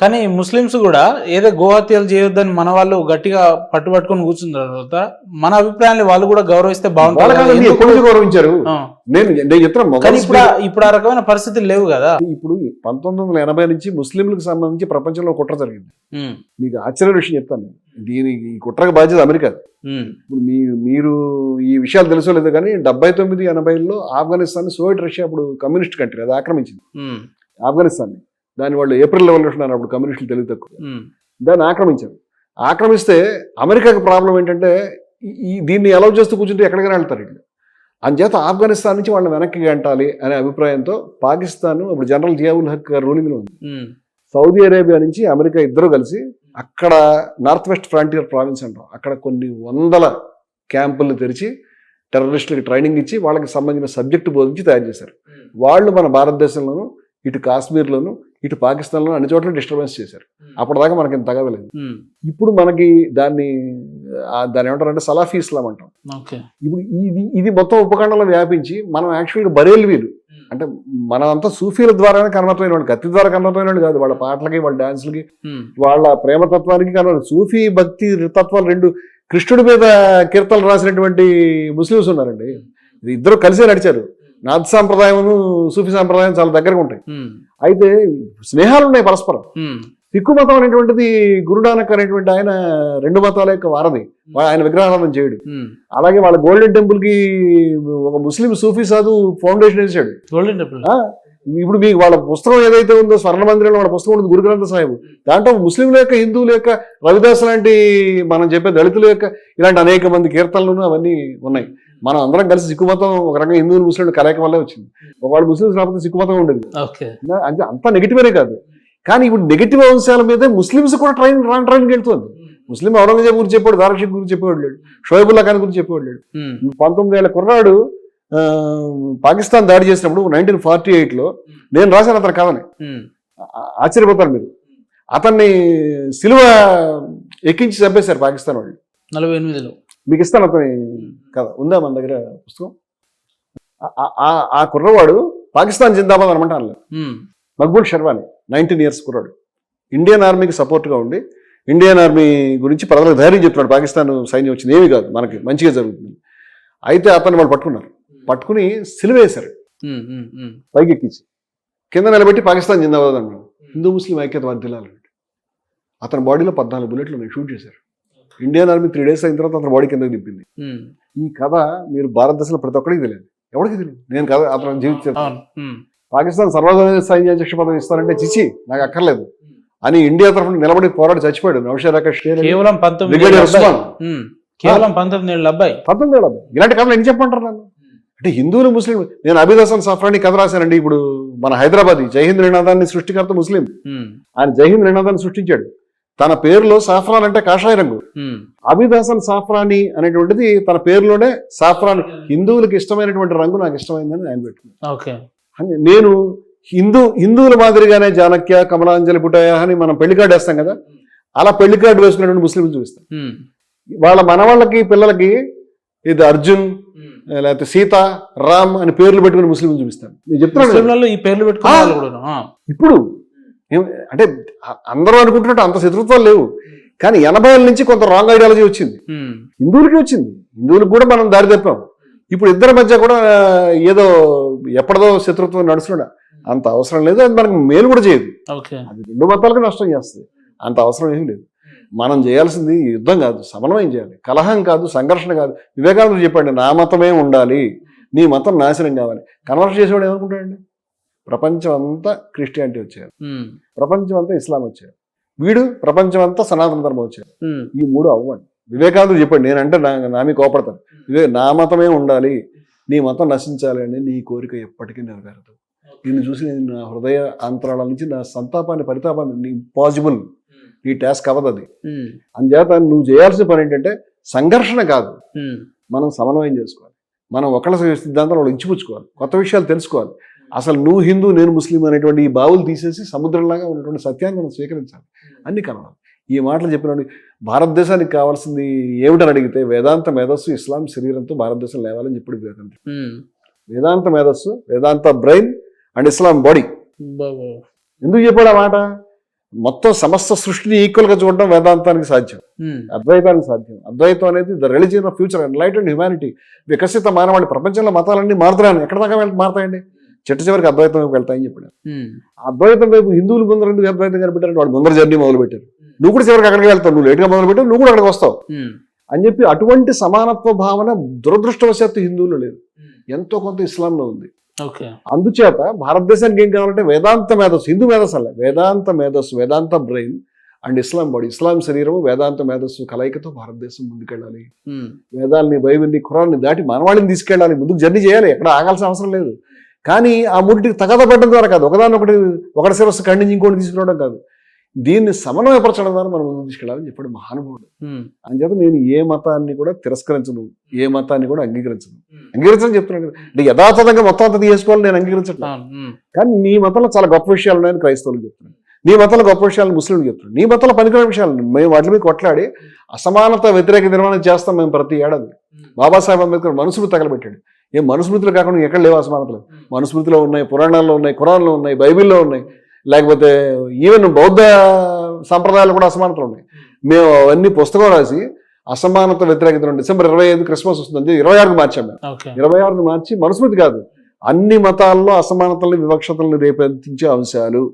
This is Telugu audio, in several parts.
కానీ ముస్లిమ్స్ కూడా ఏదో గోహత్యలు చేయొద్దని మన వాళ్ళు గట్టిగా పట్టుకొని కూర్చున్న తర్వాత మన అభిప్రాయాన్ని వాళ్ళు కూడా గౌరవిస్తే బాగుంటుంది. ఎప్పటి నుంచి గౌరవించారు? నేను చెప్తున్నా, కానీ ఇప్పుడు ఆ రకమైన పరిస్థితులు లేవు కదా. ఇప్పుడు 1980 నుంచి ముస్లింలకు సంబంధించి ప్రపంచంలో కుట్ర జరిగింది. మీకు ఆశ్చర్య విషయం చెప్తాను. దీనికి ఈ కుట్రకు బాధ్యత అమెరికా. ఇప్పుడు మీరు ఈ విషయాలు తెలుసో లేదో కానీ 79-80లో ఆఫ్ఘనిస్తాన్ సోవియట్ రష్యా అప్పుడు కమ్యూనిస్ట్ కంట్రీ, అది ఆక్రమించింది ఆఫ్ఘనిస్తాన్ని. దాని వాళ్ళు ఏప్రిల్ రెవల్యూషన్ అన్నప్పుడు కమ్యూనిస్టులు తెలివి తక్కువ దాన్ని ఆక్రమించారు. ఆక్రమిస్తే అమెరికాకి ప్రాబ్లం ఏంటంటే దీన్ని అలౌ చేస్తూ కూర్చుంటే ఎక్కడికైనా వెళ్తారు వీళ్ళు. అంచేత ఆఫ్ఘనిస్తాన్ నుంచి వాళ్ళని వెనక్కి గంటాలి అనే అభిప్రాయంతో పాకిస్తాన్ ఇప్పుడు జనరల్ జియావుల్ హక్ గారు రూలింగ్లో ఉంది. సౌదీ అరేబియా నుంచి అమెరికా ఇద్దరు కలిసి అక్కడ నార్త్ వెస్ట్ ఫ్రాంటియర్ ప్రావిన్స్ అంటాం, అక్కడ కొన్ని వందల క్యాంపులను తెరిచి టెర్రరిస్టులకు ట్రైనింగ్ ఇచ్చి వాళ్ళకి సంబంధించిన సబ్జెక్టు బోధించి తయారు చేశారు. వాళ్ళు మన భారతదేశంలోనూ ఇటు కాశ్మీర్లోను ఇటు పాకిస్తాన్లో అన్ని చోట్ల డిస్టర్బెన్స్ చేశారు. అప్పటిదాకా మనకి ఇంత తగవలేదు. ఇప్పుడు మనకి దాన్ని ఏమంటారంటే సలాఫీ ఇస్లాం అంటాం. ఇప్పుడు ఇది మొత్తం ఉపఖండంలో వ్యాపించి మనం యాక్చువల్గా బరేల్వీలు అంటే మనమంతా సూఫీల ద్వారానే కన్వర్ట్ వాళ్ళు, కత్తి ద్వారా కన్వర్ట్ వాళ్ళు కాదు. వాళ్ళ పాటలకి వాళ్ళ డాన్సులకి వాళ్ళ ప్రేమతత్వానికి కన్వర్ట్. సూఫీ భక్తి తత్వాలు రెండు, కృష్ణుడి మీద కీర్తనలు రాసినటువంటి ముస్లిమ్స్ ఉన్నారండి. ఇద్దరు కలిసే నడిచారు. నాథ్ సాంప్రదాయం సూఫీ సాంప్రదాయం చాలా దగ్గరగా ఉంటాయి. అయితే స్నేహాలు ఉన్నాయి పరస్పరం. సిక్కు మతం అనేటువంటిది గురునానక్ అనేటువంటి ఆయన రెండు మతాల యొక్క వారధి, ఆయన విగ్రహారాధన చేయడు. అలాగే వాళ్ళ గోల్డెన్ టెంపుల్ కి ఒక ముస్లిం సూఫీ సాధు ఫౌండేషన్ వేసాడు. గోల్డెన్ టెంపుల్ ఇప్పుడు మీకు వాళ్ళ పుస్తకం ఏదైతే ఉందో స్వర్ణ మందిరంలో వాళ్ళ పుస్తకం ఉంది, గురు గ్రంథ సాహిబ్. దాంట్లో ముస్లింల యొక్క, హిందువుల యొక్క, రవిదాస్ లాంటి మనం చెప్పే దళితుల యొక్క ఇలాంటి అనేక మంది కీర్తనలు అవన్నీ ఉన్నాయి. మనం అందరం కలిసి సిక్కు మతం ఒక రకంగా హిందువులు ముస్లింలు కలయిక వల్లే వచ్చింది. ఒకవాడు ముస్లింస్ రాకపోతే సిక్కు మతం ఉండేది. అంటే అంతా నెగిటివేనే కాదు. కానీ ఇప్పుడు నెగిటివ్ అంశాల మీద ముస్లిమ్స్ కూడా ట్రైనింగ్ వెళ్తుంది. ముస్లిం ఔరంగజేబ్ గురించి చెప్పాడు, దారషిక్ గురించి చెప్పేవాడు లేడు, షోయబుల్లా ఖాన్ గురించి చెప్పేవాడు లేడు. 19 ఏళ్ల కుర్రాడు పాకిస్తాన్ దాడి చేసినప్పుడు 1948లో నేను రాశాను అతని కథని. ఆశ్చర్యపోతారు మీరు. అతన్ని సిలువ ఎక్కించి చంపేశారు పాకిస్తాన్ వాళ్ళు 48లో. మీకు ఇస్తాను అతని కథ, ఉందా మన దగ్గర పుస్తకం. ఆ కుర్రవాడు పాకిస్తాన్ జిందాబాద్ అనమాట అనలేదు. మక్బూల్ షర్వాని 19 years కుర్రాడు, ఇండియన్ ఆర్మీకి సపోర్ట్గా ఉండి ఇండియన్ ఆర్మీ గురించి ప్రజలకు ధైర్యం చెప్తున్నాడు. పాకిస్తాన్ సైన్యం వచ్చింది, ఏమీ కాదు, మనకి మంచిగా జరుగుతుంది. అయితే అతన్ని వాళ్ళు పట్టుకున్నారు, పట్టుకుని సిలువేశారు, పైకి ఎక్కించి కింద నిలబెట్టి పాకిస్తాన్ జిందాబాద్ అన్నాడు. హిందూ ముస్లిం ఐక్యత వర్ధిల్లాలి. అతని బాడీలో 14 బుల్లెట్లు షూట్ చేశారు. ఇండియన్ ఆర్మీ 3 days అయిన తర్వాత అతని బాడీ కిందకి దింపింది. ఈ కథ మీరు భారతదేశంలో ప్రతి ఒక్కడికి తెలియదు, ఎవరికి తెలియదు. నేను కథ అతను జీవించాను. పాకిస్తాన్ సర్వదేశ సైన్యాధ్యక్ష పదవి ఇస్తారంటే చిచి నాకు అక్కర్లేదు అని ఇండియా తరఫున నిలబడి పోరాడి చచ్చిపోయాడు నౌషర్ ఆకాష్. కేవలం 1970 ఇలాంటి కథలు ఎన్ని చెప్పంటారు నన్ను? అంటే హిందువులు ముస్లిం. నేను అబీద్ హసన్ సఫ్రాని కథ రాశానండి. ఇప్పుడు మన హైదరాబాద్ జైహింద్ నినాదాన్ని సృష్టికర్త ముస్లిం, ఆయన జైహింద్ నినాదాన్ని సృష్టించాడు. తన పేరులో సాఫ్రాన్ అంటే కాషాయ రంగు. అబీద్ హసన్ సాఫ్రాని అనేటువంటిది తన పేరులోనే సాఫ్రాన్, హిందువులకు ఇష్టమైనటువంటి రంగు నాకు ఇష్టమైందని ఆయన పెట్టుకున్నాను. నేను హిందువుల మాదిరిగానే జానక్య, కమలాంజలి, పుటయ అని మనం పెళ్లి కార్డు వేస్తాం కదా, అలా పెళ్లి కార్డు వేసుకున్నటువంటి ముస్లింలు చూపిస్తాం. వాళ్ళ మనవాళ్ళకి పిల్లలకి ఇది అర్జున్ లేకపోతే సీత, రామ్ అని పేర్లు పెట్టుకుని ముస్లింలు చూపిస్తాను. నేను చెప్తున్నాను ఈ పేర్లు పెట్టుకుని. ఇప్పుడు అంటే అందరూ అనుకుంటున్నట్టు అంత శత్రుత్వాలు లేవు, కానీ 80ల నుంచి కొంత రాంగ్ ఐడియాలజీ వచ్చింది, హిందువులకి వచ్చింది. హిందువులకు కూడా మనం దారి తప్పాం. ఇప్పుడు ఇద్దరి మధ్య కూడా ఏదో ఎప్పటిదో శత్రుత్వం నడుస్తున్నాడు. అంత అవసరం లేదు, అది మనకు మేలు కూడా చేయదు. అది రెండు మతాలకు నష్టం చేస్తుంది. అంత అవసరం ఏం లేదు. మనం చేయాల్సింది యుద్ధం కాదు, సమన్వయం చేయాలి. కలహం కాదు, సంఘర్షణ కాదు. వివేకానందుడు చెప్పండి, నా మతమే ఉండాలి, నీ మతం నాశనం కావాలి. కన్వర్ట్ చేసేవాడు ఏమనుకుంటాడండి? ప్రపంచం అంతా క్రిస్టియానిటీ వచ్చారు, ప్రపంచం అంతా ఇస్లాం వచ్చారు, వీడు ప్రపంచం అంతా సనాతన ధర్మం వచ్చారు. ఈ మూడు అవ్వండి. వివేకానందుడు చెప్పండి, నేనంటే నా మీ కోపడతాను. నా మతమే ఉండాలి, నీ మతం నశించాలి అని నీ కోరిక ఎప్పటికీ నెరవేరదు. నిన్ను చూసి నేను నా హృదయ అంతరాల నుంచి నా సంతాపాన్ని, పరితాపాన్ని, నీ ఇంపాసిబుల్, నీ టాస్క్ అవ్వదు అది. అందుచేత నువ్వు చేయాల్సిన పని ఏంటంటే సంఘర్షణ కాదు, మనం సమన్వయం చేసుకోవాలి. మనం ఒకళ్ళ సిద్ధాంతాలు వాళ్ళు ఇచ్చిపుచ్చుకోవాలి, కొత్త విషయాలు తెలుసుకోవాలి. అసలు నువ్వు హిందూ నేను ముస్లిం అనేటువంటి ఈ బావులు తీసేసి సముద్రంలాగా ఉన్నటువంటి సత్యాన్ని మనం స్వీకరించాలి. అన్ని కనవాలి. ఈ మాటలు చెప్పినప్పుడు భారతదేశానికి కావాల్సింది ఏమిటని అడిగితే వేదాంత మేధస్సు, ఇస్లాం శరీరంతో భారతదేశం లేవాలని చెప్పి వేదాంత మేధస్సు, వేదాంత బ్రెయిన్ అండ్ ఇస్లాం బాడీ. ఎందుకు చెప్పాడు ఆ మాట? మొత్తం సమస్త సృష్టిని ఈక్వల్ గా చూడడం వేదాంతానికి సాధ్యం, అద్వైతానికి సాధ్యం. అద్వైతం అనేది the religion of future, enlightened humanity. వికసిత మానవాళి, ప్రపంచంలో మతాలన్నీ మారుతున్నాయి, ఎక్కడ దాకా మారుతాయండి? చిట్ట చివరికి అద్వైతం వైపు వెళ్తాయని చెప్పాడు. అద్వైతం వైపు హిందువులు ముందర ఎందుకు అద్వైతం కనిపెట్టారు? వాడు ముందర జర్నీ మొదలు పెట్టారు. నువ్వు కూడా చివరికి అక్కడికి వెళ్తావు, నువ్వు లేట్గా మొదలు పెట్టావు, నువ్వు కూడా అక్కడికి వస్తావు అని చెప్పి అటువంటి సమానత్వ భావన దురదృష్టవశాత్తు హిందువులు లేదు, ఎంతో కొంత ఇస్లాంలో ఉంది. అందుచేత భారతదేశానికి ఏం కావాలంటే వేదాంత మేధస్సు, హిందూ మేధస్సు అಲ್ಲ, వేదాంత మేధస్సు, వేదాంత బ్రెయిన్ అండ్ ఇస్లాం బాడీ, ఇస్లాం శరీరం వేదాంత మేధస్సు కలయికతో భారతదేశం ముందుకెళ్ళాలి. వేదాల్ని, బైబిల్ని, ఖురాన్ని దాటి మానవాళిని తీసుకెళ్ళాలి, ముందుకు జర్నీ చేయాలి, ఎక్కడ ఆగాల్సిన అవసరం లేదు. కానీ ఆ మూడింటికి తగాద పడడం ద్వారా కాదు, ఒకటి శిరస్సు ఖండించి ఇంకోటి తీసుకురావడం కాదు, దీన్ని సమన్వయపరచడం ద్వారా మనం ముందుకు తీసుకెళ్ళాలని చెప్పాడు మహానుభావుడు. అంచేత నేను ఏ మతాన్ని కూడా తిరస్కరించను, ఏ మతాన్ని కూడా అంగీకరించని చెప్తున్నాను. అంటే యథాతథంగా మొత్తం అంతా తీసుకోవాలని నేను అంగీకరించట్లేదు. కానీ నీ మతంలో చాలా గొప్ప విషయాలు ఉన్నాయని క్రైస్తవులకు చెప్తున్నాను, నీ మతంలో గొప్ప విషయాలను ముస్లింలకు చెప్తున్నాను, నీ మతంలో పనికిరాని విషయాలు మేము వాటి మీద కొట్లాడి అసమానత వ్యతిరేక నిర్మాణం చేస్తాం మేము ప్రతి ఏడాది. బాబాసాహెబ్ అంబేద్కర్ మనుస్మృతి తగలబెట్టాడు. ఏం మనుస్మృతులు కాకుండా ఎక్కడ లేవు అసమానతలు? మనుస్మృతిలో ఉన్నాయి, పురాణాల్లో ఉన్నాయి, ఖురాన్లో ఉన్నాయి, బైబిల్లో ఉన్నాయి, లేకపోతే ఈవెన్ బౌద్ధ సంప్రదాయాలు కూడా అసమానతలు ఉన్నాయి. మేము అవన్నీ పుస్తకం రాసి అసమానత వ్యతిరేకత డిసెంబర్ 25 క్రిస్మస్ వస్తుంది, 26కి మార్చాం మేము. 26ని మార్చి మనుస్మృతి కాదు, అన్ని మతాల్లో అసమానతల్ని, వివక్షతల్ని రేపెత్తించే అంశాలు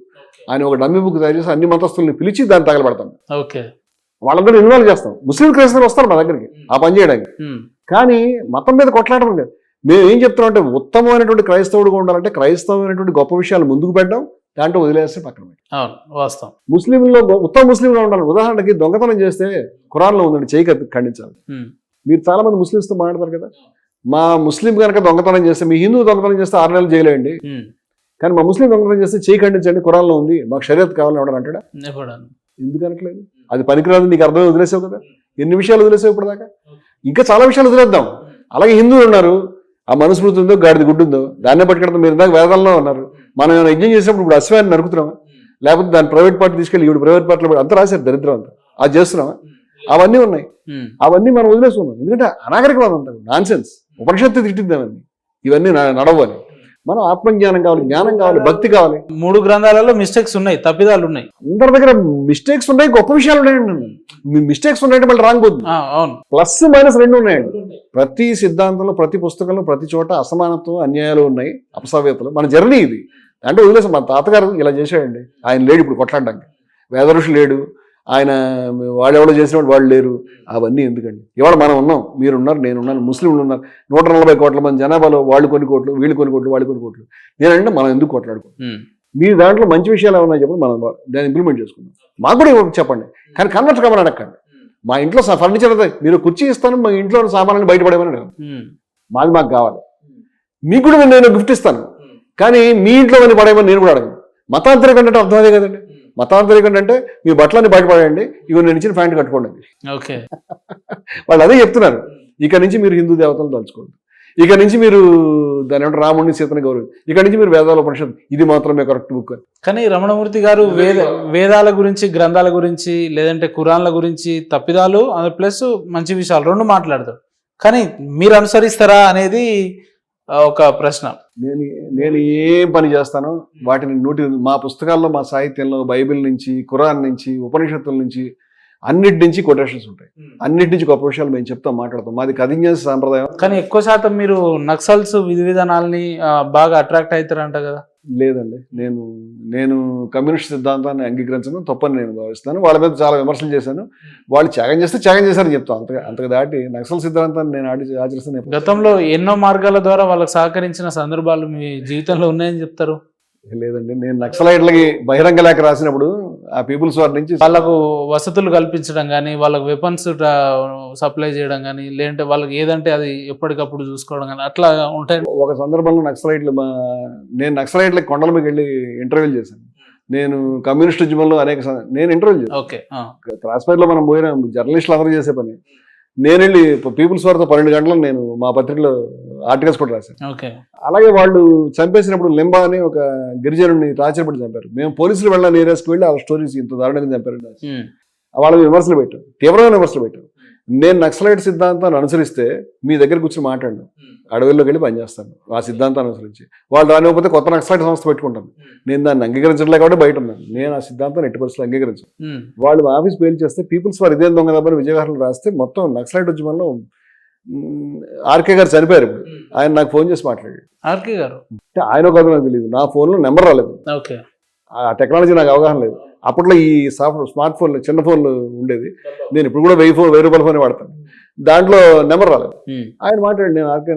అని ఒక డమ్మీ బుక్ తయారు చేసి అన్ని మతస్థుల్ని పిలిచి దాన్ని తగలబెడతాం. వాళ్ళందరూ ఇన్వాల్వ్ చేస్తాం. ముస్లిం క్రైస్తవులు వస్తారు మా దగ్గరికి ఆ పని చేయడానికి. కానీ మతం మీద కొట్లాడడం కాదు. మేము ఏం చెప్తున్నాం అంటే ఉత్తమమైనటువంటి క్రైస్తవుడుగా ఉండాలంటే క్రైస్తవమైనటువంటి గొప్ప విషయాలు ముందుకు పెట్టడం, దాంట్లో వదిలేస్తే పక్కన పెట్టాం. ముస్లింలో ఉత్తమ ముస్లింగా ఉండాలి. ఉదాహరణకి దొంగతనం చేస్తే ఖురాన్లో ఉందండి, చేయి ఖండించాలి. మీరు చాలా మంది ముస్లింస్తో మాట్లాడతారు కదా, మా ముస్లిం కనుక దొంగతనం చేస్తే, మీ హిందూ దొంగతనం చేస్తే 6 నెలలు జైలేయండి, కానీ మా ముస్లిం దొంగతనం చేస్తే చేయి ఖండించండి, ఖురాన్లో ఉంది, మాకు షరియత్ కావాలని ఎవడని అంటాడా? ఎందుకు అనట్లేదు? అది పనికిరాదు, నీకు అర్థమే, వదిలేసావు కదా. ఎన్ని విషయాలు వదిలేసావు ఇప్పటిదాకా? ఇంకా చాలా విషయాలు వదిలేద్దాం. అలాగే హిందువులు ఉన్నారు, ఆ మనుస్మృతి ఉందో, గాడిద గుడ్డు ఉందో, దాన్నే పట్టుకెడతాం. మీరు ఇందాక వేదాల్లో ఉన్నారు, మనం ఏమైనా యజ్ఞం చేసినప్పుడు ఇప్పుడు అశ్వాన్ని నరుకుతున్నామా? లేకపోతే దాన్ని ప్రైవేట్ పార్టీ తీసుకెళ్ళి ఇప్పుడు ప్రైవేట్ పార్టీలో అంతా రాశారు దరిద్రం అంతా, అది చేస్తున్నామా? అవన్నీ ఉన్నాయి, అవన్నీ మనం వదిలేసుకున్నాం. ఎందుకంటే అనాగరికవాదం అంటారు, నాన్ సెన్స్, ఉపనిషత్తు తిట్టిద్దామని. ఇవన్నీ నడవాలి. మనం ఆత్మజ్ఞానం కావాలి, జ్ఞానం కావాలి, భక్తి కావాలి. 3 గ్రంథాలలో మిస్టేక్స్ ఉన్నాయి, తప్పిదాలు ఉన్నాయి, అందరి దగ్గర మిస్టేక్స్ ఉన్నాయి, గొప్ప విషయాలు ఉన్నాయండి. మిస్టేక్స్ ఉన్నాయంటే మళ్ళీ రాంగ్ పోతుంది. ప్లస్ మైనస్ 2 ఉన్నాయండి. ప్రతి సిద్ధాంతంలో, ప్రతి పుస్తకంలో, ప్రతి చోట అసమానత్వం, అన్యాయాలు ఉన్నాయి, అపసవ్యతలు. మన జర్నీ ఇది. అంటే వదిలేసాం. మన తాతగారు ఇలా చేశాడండి, ఆయన లేడు ఇప్పుడు కొట్లాడడానికి, వేద ఋషి లేడు, ఆయన వాడెవడో చేసినప్పుడు వాళ్ళు లేరు. అవన్నీ ఎందుకండి? ఇవాళ మనం ఉన్నాం, మీరున్నారు, నేనున్నాను, ముస్లింలు ఉన్నారు, 140 కోట్ల మంది జనాభాలో వాళ్ళు కొన్ని కోట్లు, వీళ్ళు కొన్ని కోట్లు, వాళ్ళు కొన్ని కోట్లు. నేనంటే మనం ఎందుకు కొట్లాడుకుంటాం? మీరు దాంట్లో మంచి విషయాలు ఏమన్నా చెప్పండి, మనం దాన్ని ఇంప్లిమెంట్ చేసుకుందాం. మాకు కూడా చెప్పండి, కానీ కన్వర్ట్ కావాలని అడగండి. మా ఇంట్లో ఫర్నిచర్ అయితే మీరు కుర్చీ ఇస్తాను, మా ఇంట్లో సామాన్లు బయటపడేమని అడగండి. మాకు కావాలి. మీకు కూడా నేను గిఫ్ట్ ఇస్తాను, కానీ మీ ఇంట్లో కొన్ని పడేయమని నేను కూడా అడగను. మతాంతరికం అంటే అర్థం అదే కదండి. మతాంతరికం అంటే మీ బట్టలన్నీ బయటపడండి, ఇవి నేను ఇచ్చిన ప్యాంట్ కట్టుకోండి. వాళ్ళు అదే చెప్తున్నారు. ఇక నుంచి మీరు హిందూ దేవతలను తలుచుకోండి, ఇక నుంచి మీరు దాని ఏమంటే రాముడిని, సీతని గౌరవం, ఇక నుంచి మీరు వేదాల ఉపనిషత్తు, ఇది మాత్రమే కరెక్ట్ బుక్. కానీ రమణమూర్తి గారు వేదాల గురించి, గ్రంథాల గురించి, లేదంటే ఖురాన్ల గురించి తప్పిదాలు ప్లస్ మంచి విషయాలు 2 మాట్లాడతారు. కానీ మీరు అనుసరిస్తారా అనేది ఒక ప్రశ్న. నేను ఏం పని చేస్తానో వాటిని మా పుస్తకాల్లో, మా సాహిత్యంలో బైబిల్ నుంచి, ఖురాన్ నుంచి, ఉపనిషత్తుల నుంచి, అన్నిటి నుంచి కొటేషన్స్ ఉంటాయి. అన్నిటి నుంచి గొప్ప విషయాలు మేము చెప్తాం, మాట్లాడతాం. మాది కథింజ సాంప్రదాయం. కానీ ఎక్కువ శాతం మీరు నక్సల్స్ విధి విధానాలని బాగా అట్రాక్ట్ అవుతారంట కదా? లేదండి, నేను కమ్యూనిస్ట్ సిద్ధాంతాన్ని అంగీకరించను, తప్పని నేను భావిస్తాను. వాళ్ళ మీద చాలా విమర్శలు చేశాను. వాళ్ళు త్యాగం చేస్తే త్యాగం చేశారని చెప్తాను. అంతగా దాటి నక్సల్ సిద్ధాంతాన్ని నేను ఆచరిస్తాను. గతంలో ఎన్నో మార్గాల ద్వారా వాళ్ళకి సహకరించిన సందర్భాలు మీ జీవితంలో ఉన్నాయని చెప్తారు? లేదండి, నేను నక్సలైట్లకి బహిరంగ లేఖ రాసినప్పుడు ఆ పీపుల్స్ వారి నుంచి వాళ్ళకు వసతులు కల్పించడం కానీ, వాళ్ళకు వెపన్స్ సప్లై చేయడం కానీ, లేదంటే వాళ్ళకి ఏదంటే అది ఎప్పటికప్పుడు చూసుకోవడం కానీ అట్లా ఉంటాయి. ఒక సందర్భంలో నేను నక్సలైట్లకి కొండల మీద వెళ్ళి ఇంటర్వ్యూలు చేశాను. నేను కమ్యూనిస్ట్ ఉద్యమంలో నేను ఇంటర్వ్యూ చేశాను. క్లాస్మేట్లో మనం పోయిన జర్నలిస్టులు అందరూ చేసే పని. నేను వెళ్ళి పీపుల్స్ వారితో 12 గంటలు నేను మా పత్రికలో ఆర్టికల్స్ కూడా రాశాను. అలాగే వాళ్ళు చంపేసినప్పుడు లింబా అని ఒక గిరిజనుడిని టార్చర్ చంపారు. మేము పోలీసులు వెళ్ళిన ఏరియాస్కి వెళ్ళి ఆ స్టోరీస్ ఇంత దారుణంగా చంపారు వాళ్ళ విమర్శలు పెట్టాం, తీవ్రమైన విమర్శలు పెట్టాం. నేను నక్సలైట్ సిద్ధాంతాన్ని అనుసరిస్తే మీ దగ్గర కూర్చొని మాట్లాడను, అడవుల్లోకి వెళ్ళి పనిచేస్తాను ఆ సిద్ధాంతాన్ని అనుసరించి. వాళ్ళు రానివ్వకపోతే కొత్త నక్సలైట్ సంస్థ పెట్టుకుంటాను. నేను దాన్ని అంగీకరించట్లే కాబట్టి బయట ఉన్నాను. నేను ఆ సిద్ధాంతాన్ని ఎట్టి పరిస్థితులు అంగీకరించాను. వాళ్ళు ఆఫీస్ పేరు చేస్తే పీపుల్స్ వారు ఇదేం దొంగ దెబ్బని విజయవాడలో రాస్తే మొత్తం నక్సలైట్ ఉద్యమంలో ఆర్కే గారు చనిపోయారు. ఇప్పుడు ఆయన నాకు ఫోన్ చేసి మాట్లాడాడు. ఆర్కే గారు అంటే ఆయన ఒక నాకు తెలియదు, నా ఫోన్లో నెంబర్ రాలేదు, ఆ టెక్నాలజీ నాకు అవగాహన లేదు. అప్పట్లో ఈ స్మార్ట్ ఫోన్లు చిన్న ఫోన్లు ఉండేది. నేను ఇప్పుడు కూడా 1000 రూపాయల ఫోన్ వాడతాను. దాంట్లో నెంబర్ రాలేదు. ఆయన మాట్లాడి నేను ఆర్కే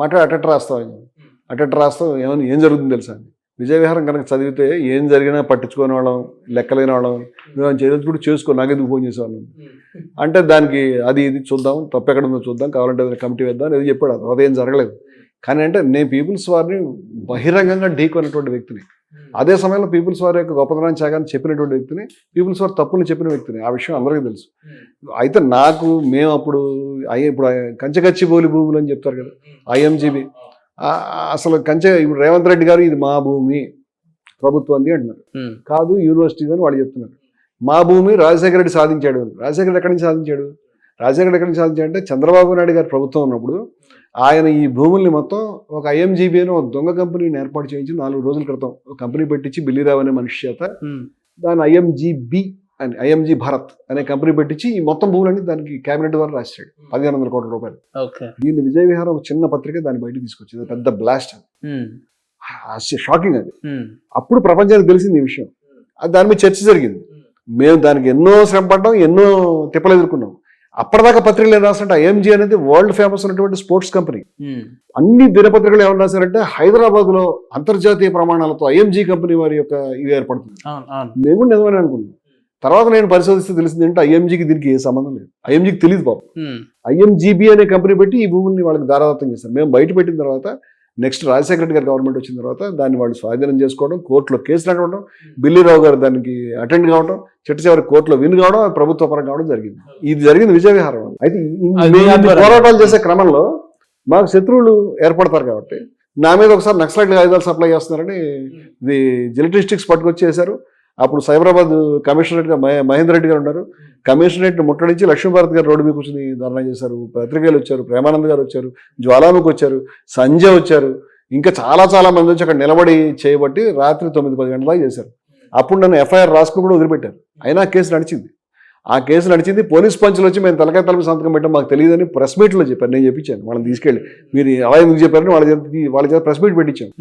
మాట్లాడి అటెట్ రాస్తాం ఏమని ఏం జరుగుతుంది తెలుసా అని. విజయవిహారం కనుక చదివితే ఏం జరిగినా పట్టించుకునే వాళ్ళం, లెక్కలేని వాళ్ళం, మేము చేయలేదు కూడా చేసుకో, నాకెందుకు ఫోన్ చేసేవాళ్ళం అంటే దానికి అది ఇది చూద్దాం, తప్పు ఎక్కడ ఉందో చూద్దాం, కావాలంటే కమిటీ వేద్దాం అని చెప్పాడు. అదేం జరగలేదు. కానీ అంటే నేను పీపుల్స్ వారిని బహిరంగంగా ఢీకొన్నటువంటి వ్యక్తిని, అదే సమయంలో పీపుల్స్ వారి యొక్క గొప్పతనాన్ని త్యాగాన్ని చెప్పినటువంటి వ్యక్తిని, పీపుల్స్ వారి తప్పులు చెప్పిన వ్యక్తిని. ఆ విషయం అందరికీ తెలుసు. అయితే మేము అప్పుడు ఇప్పుడు కంచెకచ్చిబౌలి భూములు అని చెప్తారు కదా, ఐఎంజీబీ. అసలు ఇప్పుడు రేవంత్ రెడ్డి గారు ఇది మా భూమి ప్రభుత్వంది అంటున్నారు. కాదు యూనివర్సిటీ అని వాళ్ళు చెప్తున్నారు. మా భూమి రాజశేఖర రెడ్డి సాధించాడు. రాజశేఖర రెడ్డి ఎక్కడి నుంచి సాధించాడు? అంటే చంద్రబాబు నాయుడు గారు ప్రభుత్వం ఉన్నప్పుడు ఆయన ఈ భూముల్ని మొత్తం ఒక ఐఎంజీబీ అని ఒక దొంగ కంపెనీని ఏర్పాటు చేయించి 4 రోజుల క్రితం ఒక కంపెనీ పెట్టించి బిల్లిరావు అనే మనిషి చేత దాని ఐఎంజీ భారత్ అనే కంపెనీ పెట్టించి ఈ మొత్తం భూములన్నీ దానికి కేబినెట్ ద్వారా రాశాడు. 1500 కోట్ల రూపాయలు. దీన్ని విజయ విహారం ఒక చిన్న పత్రిక దాన్ని బయటకు తీసుకొచ్చింది. పెద్ద బ్లాస్ట్, షాకింగ్ అది. అప్పుడు ప్రపంచానికి తెలిసింది ఈ విషయం. దాని మీద చర్చ జరిగింది. మేము దానికి ఎన్నో శ్రమ పడ్డాం, ఎన్నో తిప్పలు ఎదుర్కొన్నాం. అప్పటిదాకా పత్రికలు ఏం రాసారంటే ఐఎంజీ అనేది వరల్డ్ ఫేమస్ ఉన్నటువంటి స్పోర్ట్స్ కంపెనీ. అన్ని దినపత్రికలు ఏమని రాశారంటే హైదరాబాద్ లో అంతర్జాతీయ ప్రమాణాలతో ఐఎంజీ కంపెనీ వారి యొక్క ఇవి ఏర్పడుతుంది. మేము కూడా నిజమని అనుకున్నాం. తర్వాత నేను పరిశోధిస్తే తెలిసింది ఏంటంటే ఐఎంజీకి దీనికి ఏ సంబంధం లేదు. ఐఎంజీకి తెలియదు పాపం. ఐఎంజీబీ అనే కంపెనీ పెట్టి ఈ భూముల్ని వాళ్ళకి దారాదత్తం చేస్తారు. మేము బయట పెట్టిన తర్వాత నెక్స్ట్ రాజశేఖర రెడ్డి గారి గవర్నమెంట్ వచ్చిన తర్వాత దాన్ని వాళ్ళు స్వాధీనం చేసుకోవడం, కోర్టులో కేసులు అడగడం, బిల్లిరావు గారు దానికి అటెండ్ కావడం, చివరి కోర్టులో విన్ కావడం, ప్రభుత్వ పరం కావడం జరిగింది. ఇది జరిగింది విజయ విహారం వల్ల. అయితే పోరాటాలు చేసే క్రమంలో మాకు శత్రువులు ఏర్పడతారు కాబట్టి నా మీద ఒకసారి నక్సలైట్లు ఆయుధాలు సప్లై చేస్తున్నారని ఇది జిలిటిస్టిక్స్ పట్టుకొచ్చేసారు. అప్పుడు సైబరాబాద్ కమిషనరేట్గా మహేందర్ రెడ్డి గారు ఉన్నారు. కమిషనరేట్ని ముట్టడించి లక్ష్మీభారత్ గారు రోడ్డు మీద కూర్చొని ధర్నా చేశారు. పత్రికలు వచ్చారు, ప్రేమానంద్ గారు వచ్చారు, జ్వాలాముఖి వచ్చారు, సంజయ్ వచ్చారు, ఇంకా చాలా మంది వచ్చి అక్కడ నిలబడి చేయబట్టి రాత్రి 9-10 గంటల దాకా చేశారు. అప్పుడు నన్ను ఎఫ్ఐఆర్ రాసుకుని కూడా వదిలిపెట్టారు. అయినా కేసు నడిచింది. ఆ కేసు నడిచింది. పోలీస్ పంచులు వచ్చి మేము తలకాయ తలపి సంతకం పెట్టాం, మాకు తెలియదని ప్రెస్ మీట్లో చెప్పారు. నేను చెప్పించాను వాళ్ళని తీసుకెళ్ళి, మీరు అలా ఎందుకు చెప్పారని వాళ్ళ చేత ప్రెస్ మీట్ పెట్టించాం.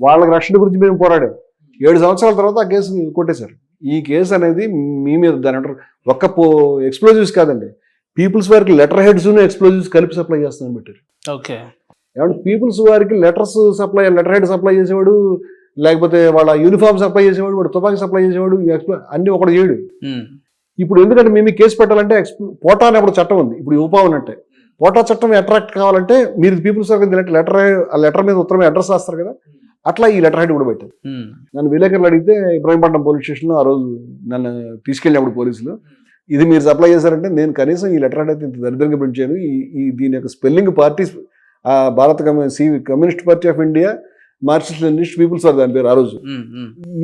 వాళ్ళకి రక్షణ గురించి మేము పోరాడాం. 7 సంవత్సరాల తర్వాత ఆ కేసు కొట్టేశారు. ఈ కేసు అనేది మీ మీద దాని అంటారు ఒక్క ఎక్స్ప్లోజివ్స్ కాదండి, పీపుల్స్ వారికి లెటర్ హెడ్స్ ఎక్స్ప్లోజివ్స్ కలిపి సప్లై చేస్తామని పెట్టారు. ఏమంటే పీపుల్స్ వారికి లెటర్ హెడ్ సప్లై చేసేవాడు, లేకపోతే వాళ్ళ యూనిఫామ్ సప్లై చేసేవాడు, వాడు తుపాకీ సప్లై చేసేవాడు, అన్ని ఒకటి చేయడు. ఇప్పుడు ఎందుకంటే మేము కేసు పెట్టాలంటే పోటా అనే అప్పుడు చట్టం ఉంది. ఇప్పుడు ఉపా ఉన్నట్టే పోటా చట్టం అట్రాక్ట్ కావాలంటే మీరు పీపుల్స్ వారికి లెటర్ మీద ఉత్తరమే అడ్రస్ రాస్తారు కదా, అట్లా ఈ లెటర్ హెడ్ కూడా పెట్టారు. నన్ను విలేకరులు అడిగితే ఇబ్రాహీంపట్నం పోలీస్ స్టేషన్లో ఆ రోజు నన్ను తీసుకెళ్ళినప్పుడు పోలీసులు ఇది మీరు సప్లై చేశారంటే నేను కనీసం ఈ లెటర్ హెడ్ అయితే ఇంత దరిద్రంగా ప్రింట్ చేయను. దీని యొక్క స్పెల్లింగ్ పార్టీ భారత Communist Party of India Marxist Leninist Peoples వారు దాని పేరు. ఆ రోజు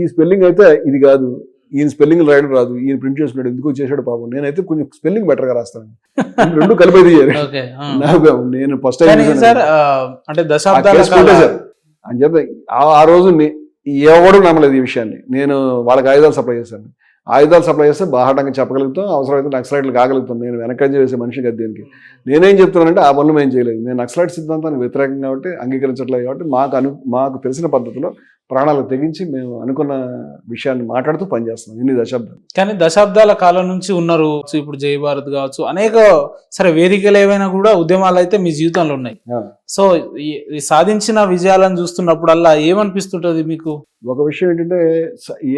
ఈ స్పెల్లింగ్ అయితే ఇది కాదు, ఈయన స్పెల్లింగ్ రాయడం రాదు, ఈయన ప్రింట్ చేసుకున్నాడు, ఎందుకు చేశాడు పాపం, నేనైతే కొంచెం స్పెల్లింగ్ బెటర్ గా రాస్తాను. 2 కలిపేది నేను ఫస్ట్ టైం అని చెప్పి ఆ రోజు ఎవడు నమ్మలేదు ఈ విషయాన్ని. నేను వాళ్ళకి ఆయుధాలు సప్లై చేశాను. ఆయుధాలు సప్లై చేస్తే బాహాటంగా చెప్పగలుగుతాం, అవసరమైతే నక్సలైట్లు కాగలుగుతాం. నేను వెనకంజ వేసే మనిషి కదా దీనికి. నేనేం చెప్తున్నానంటే ఆ పనులు మేము చేయలేదు. నేను నక్సలైట్ సిద్ధాంతానికి వ్యతిరేకం కాబట్టి అంగీకరించట్లేదు కాబట్టి మాకు తెలిసిన పద్ధతిలో ప్రాణాలు తెగించి మేము అనుకున్న విషయాన్ని మాట్లాడుతూ పనిచేస్తున్నాం ఇన్ని దశాబ్దాలు. కానీ దశాబ్దాల కాలం నుంచి ఉన్నారు. ఇప్పుడు జై భారత్ కావచ్చు, అనేక సరే వేదికలు ఏవైనా కూడా ఉద్యమాలు అయితే మీ జీవితంలో ఉన్నాయి. సో ఈ సాధించిన విజయాలను చూస్తున్నప్పుడల్లా ఏమనిపిస్తుంటది మీకు? ఒక విషయం ఏంటంటే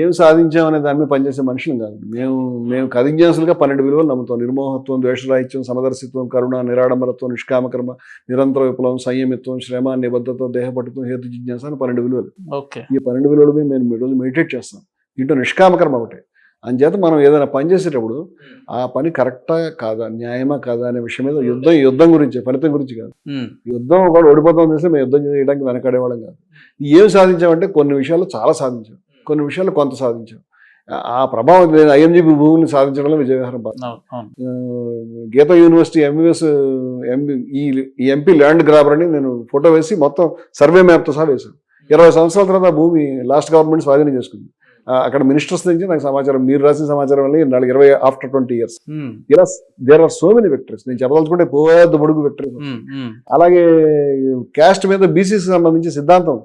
ఏం సాధించామనే దాని మీద పనిచేసే మనుషులు కాదు మేము కథించాల్సిగా 12 విలువలు నమ్ముతాం. నిర్మోహత్వం, ద్వేషరాహిత్యం, సమదర్శిత్వం, కరుణ, నిరాడంబరత్వం, నిష్కామకర్మ, నిరంతర విప్లవం, సంయమిత్వం, శ్రమ, నిబద్ధత, దేహపటుత్వం, హేతు జిజ్ఞాస అని 12 విలువలు. ఈ 12 విలువలు మేము రోజు మెడిటేట్ చేస్తాం. దీంట్లో నిష్కామకర్మ ఒకటే. అంచేత మనం ఏదైనా పని చేసేటప్పుడు ఆ పని కరెక్టా కాదా, న్యాయమా కాదా అనే విషయం మీద యుద్ధం గురించి, ఫలితం గురించి కాదు. యుద్ధం ఒకటి ఓడిపోతాం తెలిసి మేము యుద్ధం చేయడానికి వెనకాడేవాళ్ళం కాదు. ఏం సాధించామంటే కొన్ని విషయాల్లో చాలా సాధించాం, కొన్ని విషయాల్లో కొంత సాధించాం. ఆ ప్రభావం నేను ఐఎంజీబీ భూమిని సాధించడంలో విజయవిహారం పాత్ర. అవును, అవును. గీతా యూనివర్సిటీ ఎంబీఎస్ ఈ ఎంపీ ల్యాండ్ గ్రాబర్ అని నేను ఫోటో వేసి మొత్తం సర్వే మ్యాప్తో సహా వేశాను. 20 సంవత్సరాల తర్వాత ఆ భూమి లాస్ట్ గవర్నమెంట్ స్వాధీనం చేసుకుంది. అక్కడ మినిస్టర్స్ నుంచి నాకు సమాచారం, మీరు రాసిన సమాచారం వల్ల 20 ఆఫ్టర్ 20 years ఇలా there are so many victories. నేను చెప్పదలుచుకుంటే పోదు బొడుగు విక్టరీస్. అలాగే క్యాస్ట్ మీద బీసీకి సంబంధించి సిద్ధాంతం,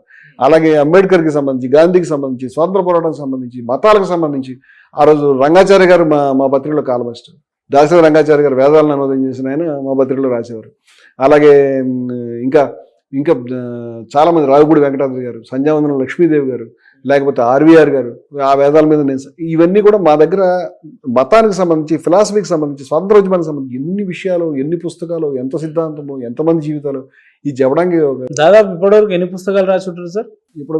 అలాగే అంబేద్కర్కి సంబంధించి, గాంధీకి సంబంధించి, స్వాతంత్ర పోరాటానికి సంబంధించి, మతాలకు సంబంధించి ఆ రోజు రంగాచార్య గారు మా పత్రికలో కాలబస్ట్, దాసరి రంగాచార్య గారు వేదాలను అనువాదం చేసిన ఆయన మా పత్రికలో రాసేవారు. అలాగే ఇంకా ఇంకా చాలా మంది, రావుపూడి వెంకటాద్రి గారు, సంధ్యావందనం లక్ష్మీదేవి గారు, లేకపోతే ఆర్వీఆర్ గారు, ఆ వేదాల మీద నేను ఇవన్నీ కూడా మా దగ్గర మతానికి సంబంధించి, ఫిలాసఫీకి సంబంధించి, స్వాతంత్రోద్యమానికి సంబంధించి ఎన్ని విషయాలు, ఎన్ని పుస్తకాలు, ఎంత సిద్ధాంతము, ఎంతమంది జీవితాలు ఈ చెప్పడానికి. దాదాపు ఇప్పటివరకు ఎన్ని పుస్తకాలు రాసి ఉంటారు సార్? ఇప్పుడు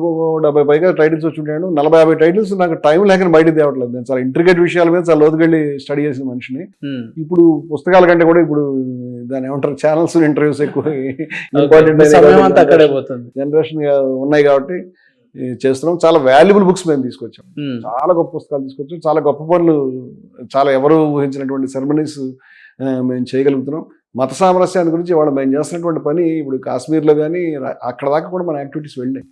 70 పైగా టైటిల్స్ వచ్చి ఉంటాను. 40-50 టైటిల్స్ నాకు టైం లేక బయటకు తేవట్లేదు. నేను చాలా ఇంట్రికేట్ విషయాల మీద చాలా లోతుకెళ్ళి స్టడీ చేసిన మనిషిని. ఇప్పుడు పుస్తకాల కంటే కూడా ఇప్పుడు దాని ఏమంటారు, ఛానల్స్, ఇంటర్వ్యూస్ ఎక్కువ ఇంపార్టెంట్ జనరేషన్ ఉన్నాయి కాబట్టి చేస్తున్నాం. చాలా వాల్యుబుల్ బుక్స్ మేము తీసుకొచ్చాం, చాలా గొప్ప పుస్తకాలు తీసుకొచ్చాం, చాలా గొప్ప పనులు, చాలా ఎవరు ఊహించినటువంటి సెరమనీస్ మేము చేయగలుగుతున్నాం. మత సామరస్యాన్ని గురించి వాళ్ళు మేము చేస్తున్నటువంటి పని ఇప్పుడు కాశ్మీర్లో కానీ అక్కడ దాకా కూడా మన యాక్టివిటీస్ వెళ్ళినాయి.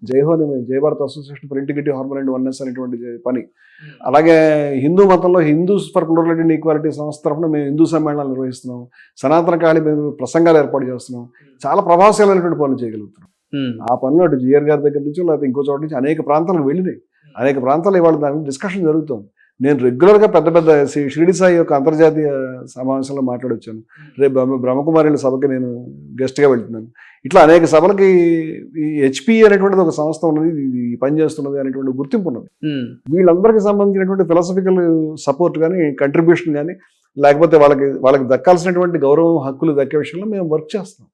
జైహోని జై Bharat association for integrity, harmony and oneness అనేటువంటి పని. అలాగే హిందూ మతంలో Hindus for plurality and equality సంస్థ తరఫున మేము హిందూ సమ్మేళనాలు నిర్వహిస్తున్నాం. సనాతన కాళీ మేము ప్రసంగాలు ఏర్పాటు చేస్తున్నాం. చాలా ప్రభావశాలైనటువంటి పనులు చేయగలుగుతున్నాం. ఆ పనులు అటు జిఆర్ గారి దగ్గర నుంచి లేకపోతే ఇంకో చోట నుంచి అనేక ప్రాంతాలకు వెళ్ళినాయి. అనేక ప్రాంతాలు ఇవాళ దాని డిస్కషన్ జరుగుతుంది. నేను రెగ్యులర్గా పెద్ద పెద్ద షిరిడి సాయి యొక్క అంతర్జాతీయ సమావేశంలో మాట్లాడొచ్చాను. రేపు బ్రహ్మకుమారిల సభకి నేను గెస్ట్గా వెళ్తున్నాను. ఇట్లా అనేక సభలకి ఈ హెచ్పి అనేటువంటిది ఒక సంస్థ ఉన్నది, ఈ పని చేస్తున్నది అనేటువంటి గుర్తింపు ఉన్నది. వీళ్ళందరికీ సంబంధించినటువంటి ఫిలాసఫికల్ సపోర్ట్ కానీ, కంట్రిబ్యూషన్ కానీ, లేకపోతే వాళ్ళకి దక్కాల్సినటువంటి గౌరవం, హక్కులు దక్కే విషయంలో మేము వర్క్ చేస్తాం.